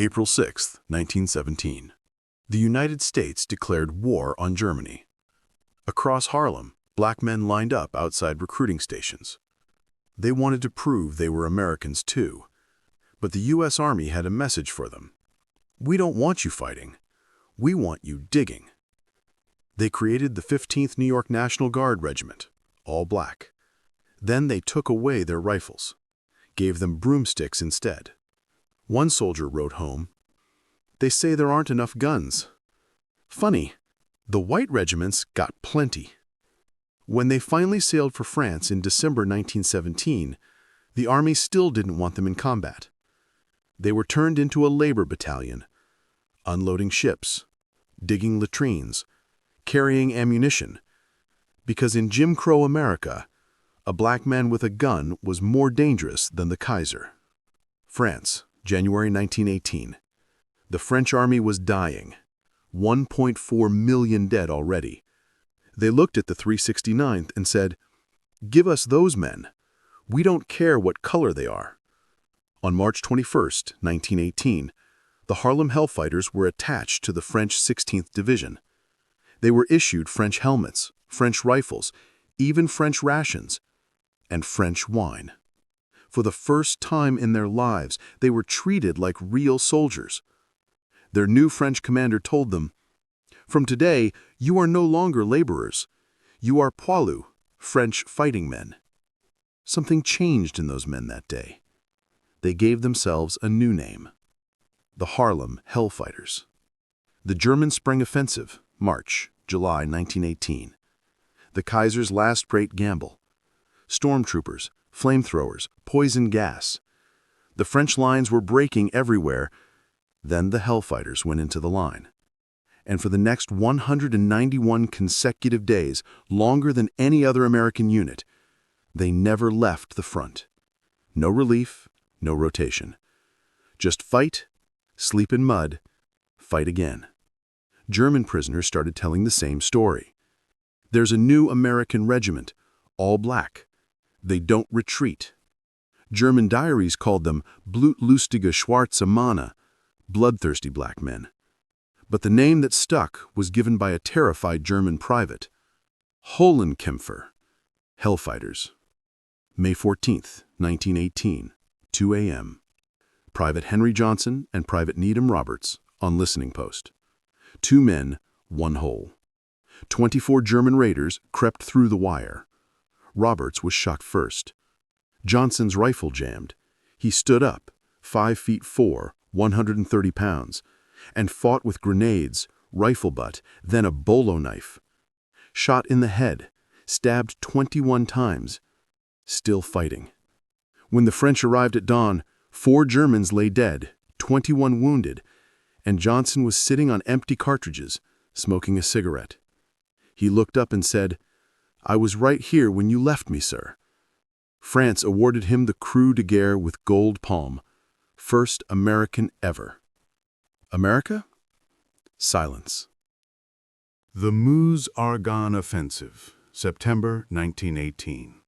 April 6, 1917. The United States declared war on Germany. Across Harlem, black men lined up outside recruiting stations. They wanted to prove they were Americans too. But the U.S. Army had a message for them. We don't want you fighting. We want you digging. They created the 15th New York National Guard Regiment, all black. Then they took away their rifles, gave them broomsticks instead. One soldier wrote home, "They say there aren't enough guns. Funny, the white regiments got plenty." When they finally sailed for France in December 1917, the Army still didn't want them in combat. They were turned into a labor battalion, unloading ships, digging latrines, carrying ammunition, because in Jim Crow America, a black man with a gun was more dangerous than the Kaiser. France, January 1918. The French army was dying. 1.4 million dead already. They looked at the 369th and said, "Give us those men. We don't care what color they are." On March 21, 1918, the Harlem Hellfighters were attached to the French 16th Division. They were issued French helmets, French rifles, even French rations, and French wine. For the first time in their lives, they were treated like real soldiers. Their new French commander told them, "From today, you are no longer laborers. You are poilus, French fighting men." Something changed in those men that day. They gave themselves a new name, the Harlem Hellfighters. The German Spring Offensive, March, July 1918. The Kaiser's last great gamble. Stormtroopers, flamethrowers, poison gas. The French lines were breaking everywhere. Then the Hellfighters went into the line. And for the next 191 consecutive days, longer than any other American unit, they never left the front. No relief, no rotation. Just fight, sleep in mud, fight again. German prisoners started telling the same story. There's a new American regiment, all black. They don't retreat. German diaries called them blutlustige schwarze Männer, bloodthirsty black men. But the name that stuck was given by a terrified German private, Höhlenkämpfer, Hellfighters. May 14, 1918, 2 a.m. Private Henry Johnson and Private Needham Roberts on listening post. 2 men, 1 hole. 24 German raiders crept through the wire. Roberts was shot first. Johnson's rifle jammed. He stood up, 5'4", 130 pounds, and fought with grenades, rifle butt, then a bolo knife. Shot in the head, stabbed 21 times, still fighting. When the French arrived at dawn, 4 Germans lay dead, 21 wounded, and Johnson was sitting on empty cartridges, smoking a cigarette. He looked up and said, "I was right here when you left me, sir." France awarded him the Croix de Guerre with gold palm, first American ever. America? Silence. The Meuse-Argonne Offensive, September 1918.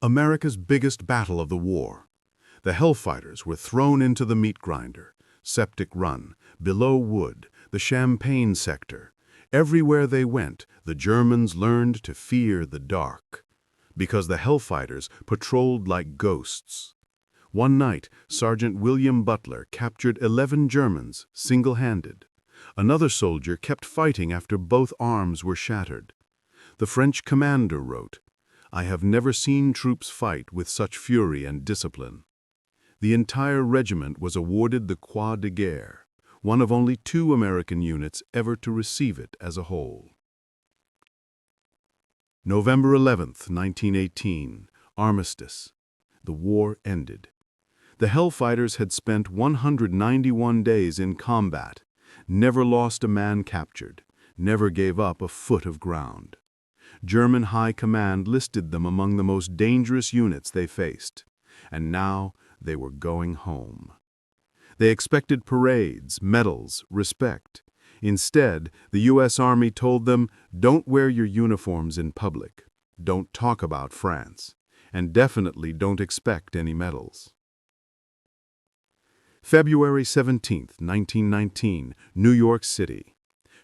America's biggest battle of the war. The Hellfighters were thrown into the meat grinder, Septic Run, Below Wood, the Champagne sector. Everywhere they went, the Germans learned to fear the dark, because the Hellfighters patrolled like ghosts. One night, Sergeant William Butler captured 11 Germans, single-handed. Another soldier kept fighting after both arms were shattered. The French commander wrote, "I have never seen troops fight with such fury and discipline." The entire regiment was awarded the Croix de Guerre, one of only 2 American units ever to receive it as a whole. November 11, 1918, Armistice. The war ended. The Hellfighters had spent 191 days in combat, never lost a man captured, never gave up a foot of ground. German High Command listed them among the most dangerous units they faced, and now they were going home. They expected parades, medals, respect. Instead, the U.S. Army told them, "Don't wear your uniforms in public, don't talk about France, and definitely don't expect any medals." February 17, 1919, New York City.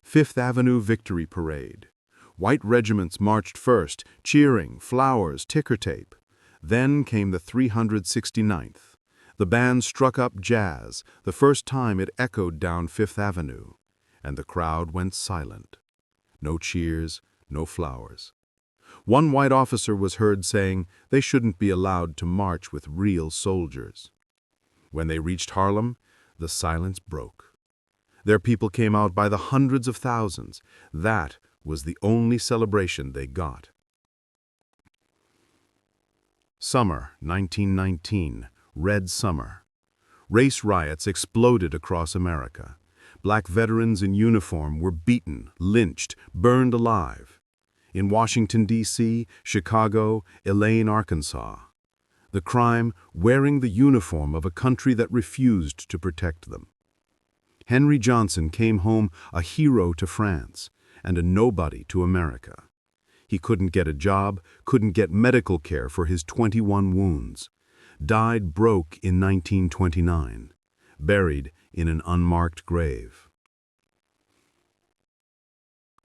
Fifth Avenue Victory Parade. White regiments marched first, cheering, flowers, ticker tape. Then came the 369th. The band struck up jazz, the first time it echoed down Fifth Avenue, and the crowd went silent. No cheers, no flowers. One white officer was heard saying they shouldn't be allowed to march with real soldiers. When they reached Harlem, the silence broke. Their people came out by the hundreds of thousands. That was the only celebration they got. Summer, 1919, Red Summer. Race riots exploded across America. Black veterans in uniform were beaten, lynched, burned alive. In Washington, D.C., Chicago, Elaine, Arkansas. The crime, wearing the uniform of a country that refused to protect them. Henry Johnson came home a hero to France and a nobody to America. He couldn't get a job, couldn't get medical care for his 21 wounds. Died broke in 1929, buried in an unmarked grave.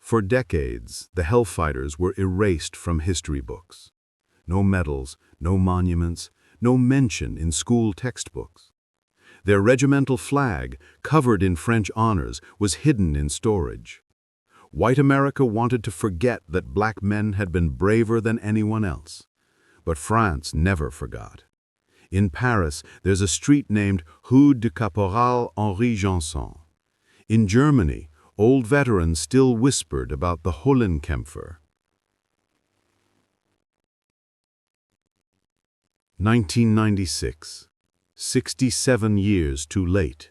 For decades, the Hellfighters were erased from history books. No medals, no monuments, no mention in school textbooks. Their regimental flag, covered in French honors, was hidden in storage. White America wanted to forget that black men had been braver than anyone else. But France never forgot. In Paris, there's a street named Rue du Caporal Henri Janson. In Germany, old veterans still whispered about the Hollenkämpfer. 1996. 67 years too late.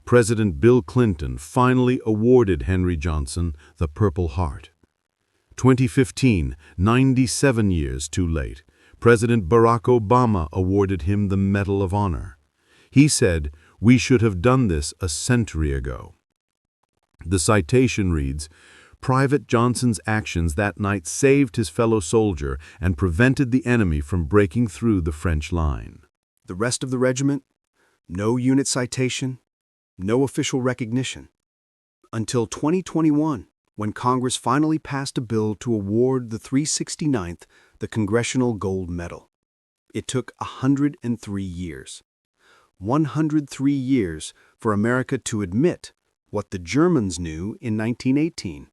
President Bill Clinton finally awarded Henry Johnson the Purple Heart. 2015, 97 years too late. President Barack Obama awarded him the Medal of Honor. He said, "We should have done this a century ago." The citation reads, Private Johnson's actions that night saved his fellow soldier and prevented the enemy from breaking through the French line. The rest of the regiment, no unit citation, no official recognition. Until 2021, when Congress finally passed a bill to award the 369th the Congressional Gold Medal. It took 103 years. 103 years for America to admit what the Germans knew in 1918.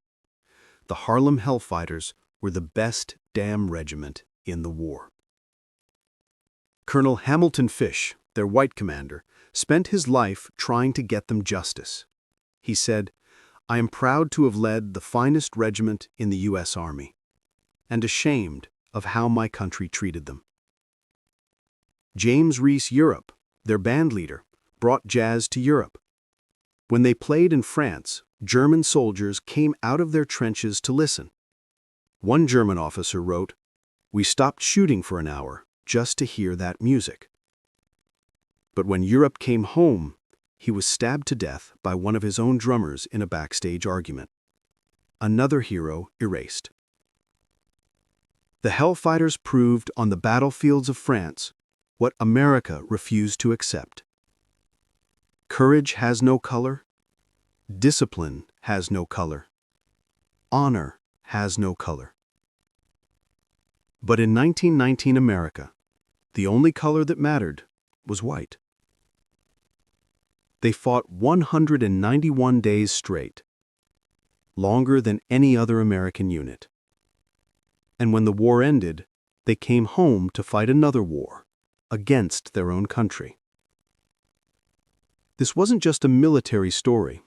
The Harlem Hellfighters were the best damn regiment in the war. Colonel Hamilton Fish, their white commander, spent his life trying to get them justice. He said, "I am proud to have led the finest regiment in the U.S. Army, and ashamed of how my country treated them." James Reese Europe, their band leader, brought jazz to Europe. When they played in France, German soldiers came out of their trenches to listen. One German officer wrote, "We stopped shooting for an hour just to hear that music." But when Europe came home, he was stabbed to death by one of his own drummers in a backstage argument. Another hero erased. The Hellfighters proved on the battlefields of France what America refused to accept. Courage has no color. Discipline has no color. Honor has no color. But in 1919 America, the only color that mattered was white. They fought 191 days straight, longer than any other American unit. And when the war ended, they came home to fight another war against their own country. This wasn't just a military story.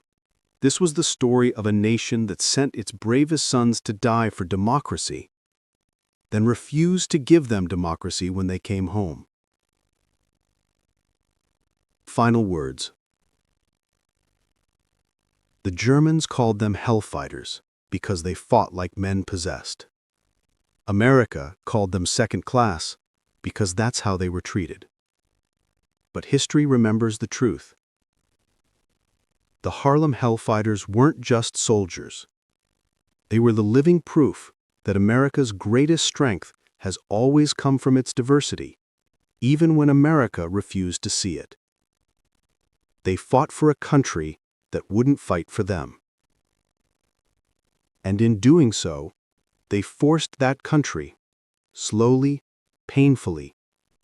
This was the story of a nation that sent its bravest sons to die for democracy, then refused to give them democracy when they came home. Final words. The Germans called them Hellfighters because they fought like men possessed. America called them second class because that's how they were treated. But history remembers the truth. The Harlem Hellfighters weren't just soldiers. They were the living proof that America's greatest strength has always come from its diversity, even when America refused to see it. They fought for a country that wouldn't fight for them. And in doing so, they forced that country, slowly, painfully,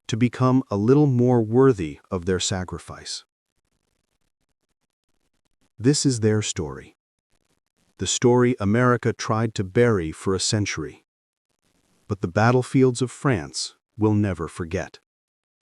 to become a little more worthy of their sacrifice. This is their story. The story America tried to bury for a century. But the battlefields of France will never forget.